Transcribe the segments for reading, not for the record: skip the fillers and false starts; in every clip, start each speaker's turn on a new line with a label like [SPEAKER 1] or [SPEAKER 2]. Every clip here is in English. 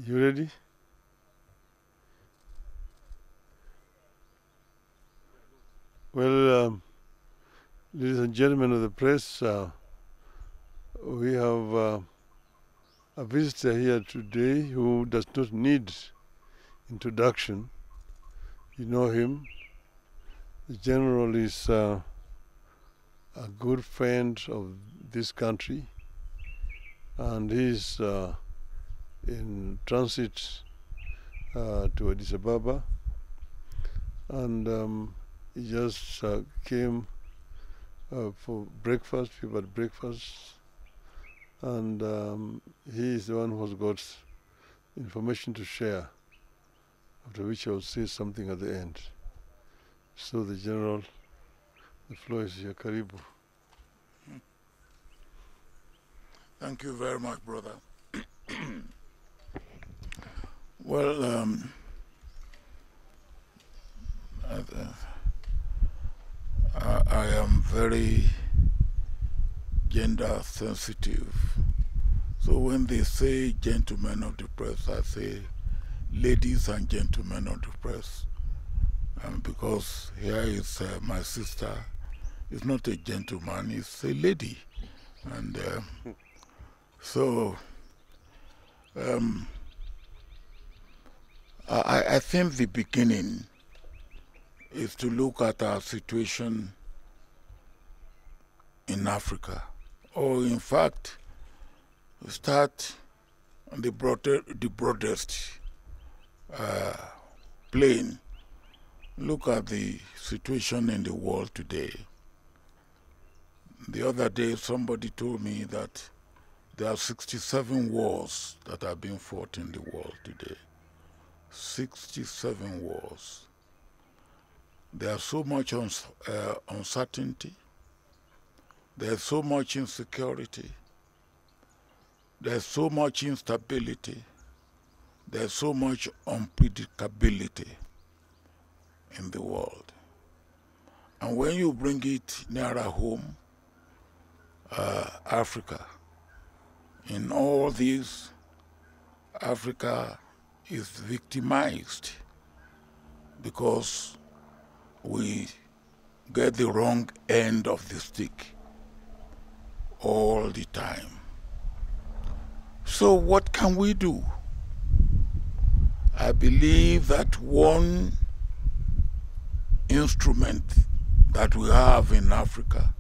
[SPEAKER 1] You ready? Well, ladies and gentlemen of the press, we have a visitor here today who does not need introduction. You know him. The general is a good friend of this country, and he's in transit to Addis Ababa, and he just came for breakfast, people at breakfast, and he is the one who has got information to share, after which I will say something at the end. So the general, the floor is here. Karibu.
[SPEAKER 2] Thank you very much, brother. Well, I am very gender sensitive. So when they say gentlemen of the press, I say ladies and gentlemen of the press. Because here is my sister. It's not a gentleman, it's a lady. And so I think the beginning is to look at our situation in Africa, or in fact, start on the broadest plane. Look at the situation in the world today. The other day, somebody told me that there are 67 wars that are being fought in the world today. 67 wars. There's so much uncertainty. There's so much insecurity. There's so much instability. There's so much unpredictability in the world. And when you bring it nearer home, Africa, in all these, Africa is victimized because we get the wrong end of the stick all the time. So what can we do? I believe that one instrument that we have in Africa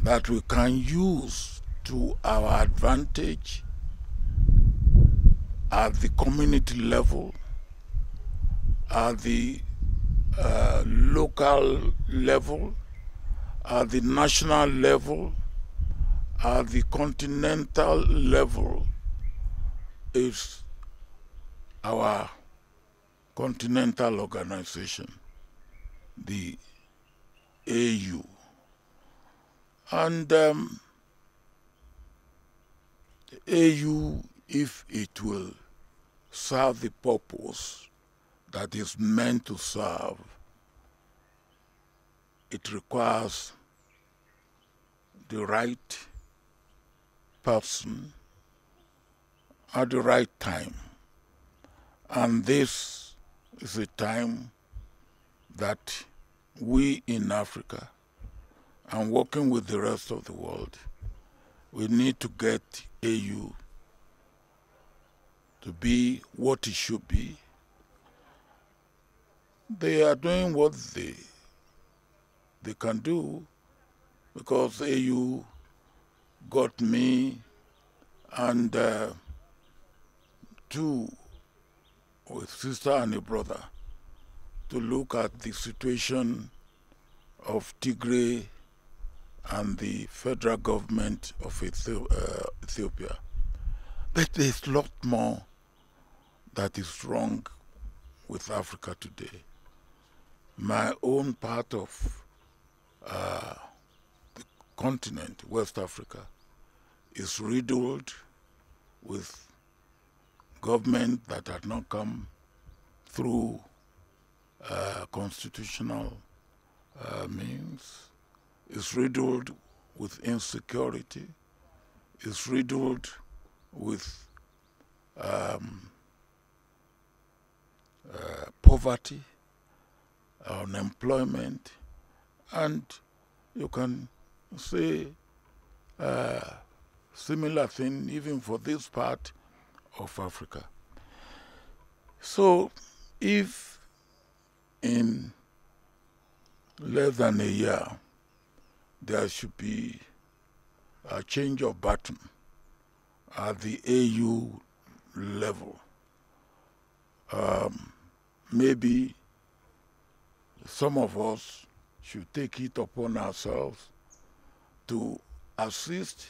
[SPEAKER 2] that we can use to our advantage at the community level, at the local level, at the national level, at the continental level, is our continental organization, the AU. And the AU, if it will serve the purpose that is meant to serve, it requires the right person at the right time. And this is a time that we in Africa, and working with the rest of the world, we need to get AU to be what it should be. They are doing what they can do, because AU got me and two, with sister and a brother, to look at the situation of Tigray and the federal government of Ethiopia. But there's a lot more that is wrong with Africa today. My own part of the continent, West Africa, is riddled with government that had not come through constitutional means, is riddled with insecurity, is riddled with poverty, unemployment, and you can say similar thing even for this part of Africa. So if in less than a year there should be a change of button at the AU level, maybe some of us should take it upon ourselves to assist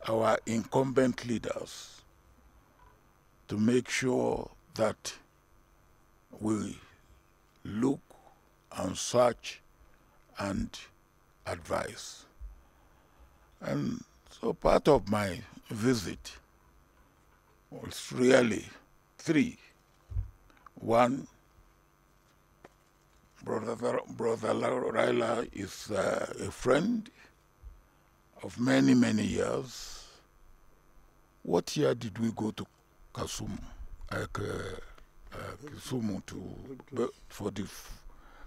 [SPEAKER 2] our incumbent leaders to make sure that we look and search and advise. And so part of my visit was really three. One, Brother Raila is a friend of many, many years. What year did we go to Kisumu for the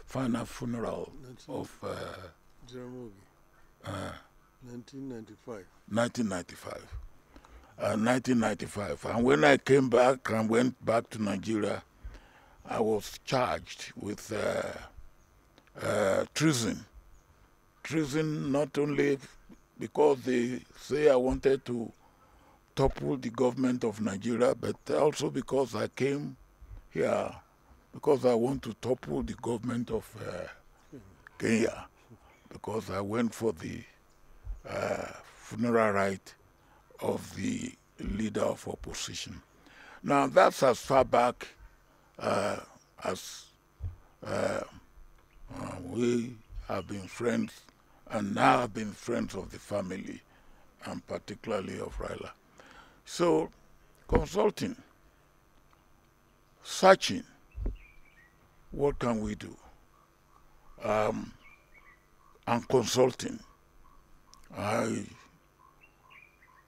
[SPEAKER 2] final funeral of
[SPEAKER 1] 1995.
[SPEAKER 2] 1995. 1995. And when I came back and went back to Nigeria, I was charged with treason. Treason not only because they say I wanted to topple the government of Nigeria, but also because I came here because I want to topple the government of Kenya, because I went for the funeral rite of the leader of opposition. Now that's as far back as we have been friends, and now have been friends of the family, and particularly of Raila. So, consulting, searching, what can we do? And consulting.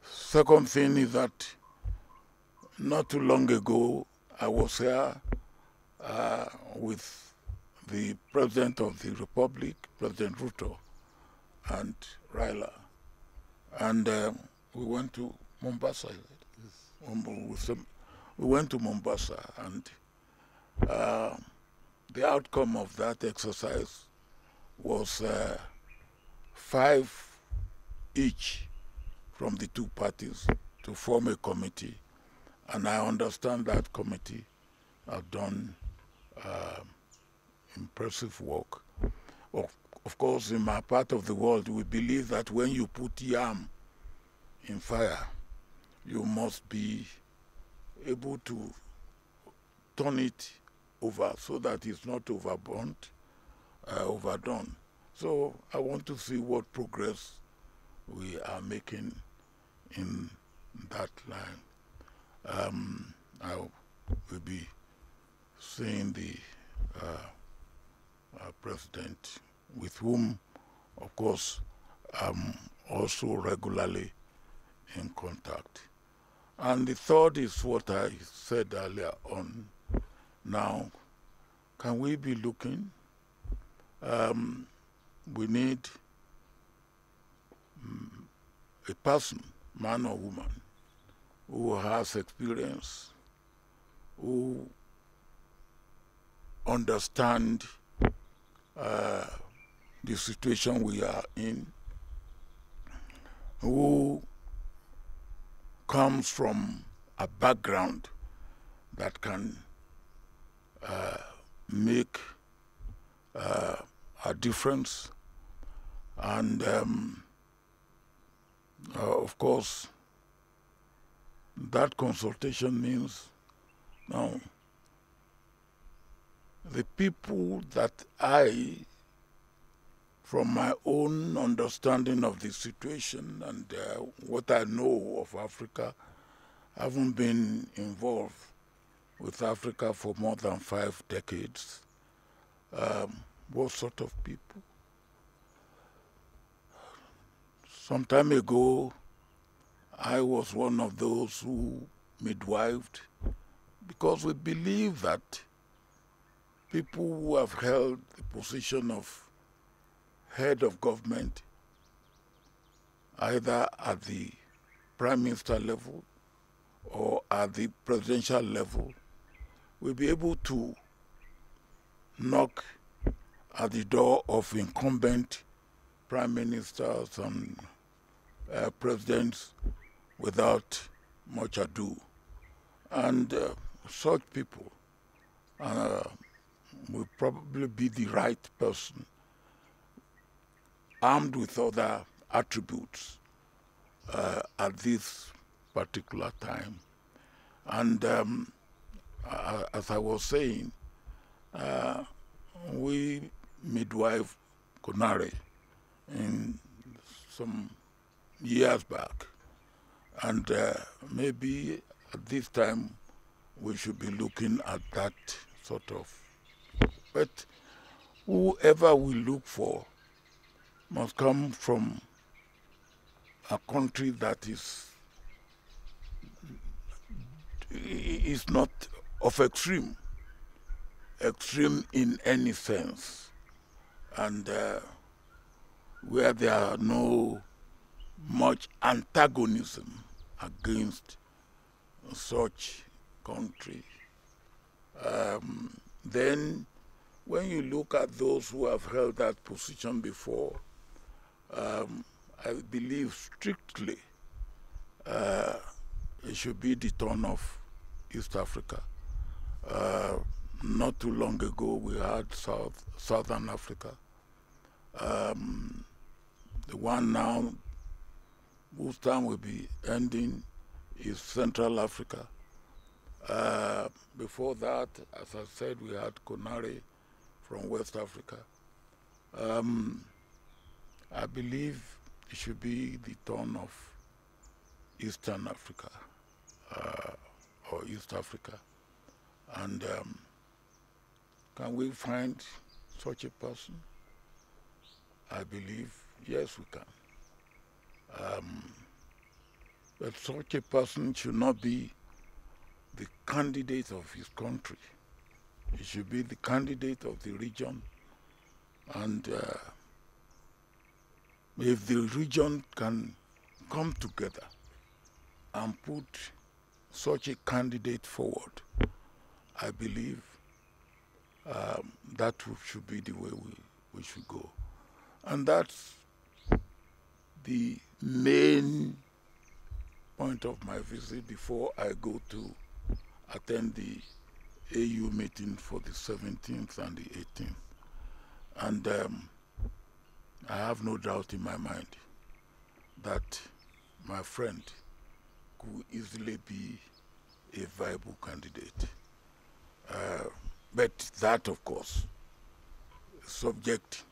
[SPEAKER 2] Second thing is that not too long ago, I was here with the President of the Republic, President Ruto, and Raila. And we went to Mombasa. Yes. We went to Mombasa, and the outcome of that exercise was 5 each from the two parties to form a committee. And I understand that committee have done impressive work. Of course, in my part of the world, we believe that when you put yam in fire, you must be able to turn it over so that it's not overburnt, overdone. So I want to see what progress we are making in that line. I will be seeing the president, with whom, of course, I'm also regularly in contact. And the third is what I said earlier on. Now, can we be looking? We need a person, man or woman, who has experience, who understand the situation we are in, who comes from a background that can make a difference. And of course, that consultation means now the people that I, from my own understanding of the situation and what I know of Africa, haven't been involved with Africa for more than 5 decades. What sort of people? Some time ago, I was one of those who midwifed, because we believe that people who have held the position of head of government, either at the prime minister level or at the presidential level, will be able to knock at the door of incumbent prime ministers and presidents without much ado. And such people will probably be the right person, armed with other attributes at this particular time. And as I was saying, we midwife Konare in some years back, and maybe at this time we should be looking at that sort of. But whoever we look for must come from a country that is not of extreme in any sense, and where there are no much antagonism against such country. Then when you look at those who have held that position before, I believe strictly it should be the turn of East Africa. Not too long ago we had Southern Africa. The one now whose time will be ending is Central Africa. Before that, as I said, we had Konare from West Africa. I believe it should be the turn of Eastern Africa or East Africa. And can we find such a person? I believe, yes, we can. But such a person should not be the candidate of his country. He should be the candidate of the region. And if the region can come together and put such a candidate forward, I believe that should be the way we should go. And that's the main point of my visit before I go to attend the AU meeting for the 17th and the 18th. And I have no doubt in my mind that my friend could easily be a viable candidate. But that, of course, is subject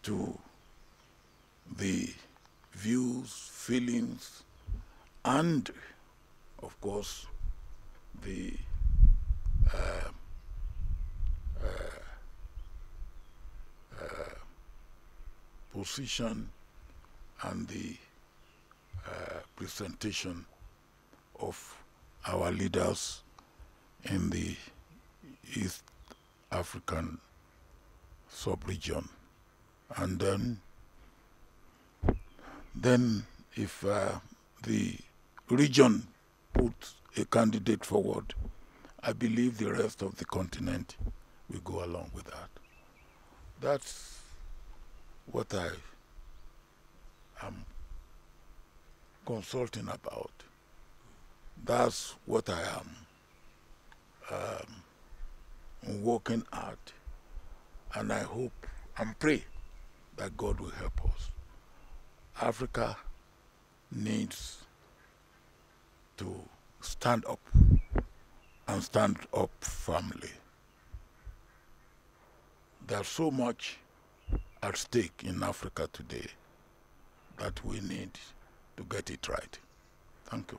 [SPEAKER 2] to the views, feelings, and, of course, the position and the presentation of our leaders in the East African sub-region. And then if the region puts a candidate forward, I believe the rest of the continent will go along with that. That's what I am consulting about. That's what I am working at, and I hope and pray that God will help us. Africa needs to stand up and stand up firmly. There's so much at stake in Africa today that we need to get it right. Thank you.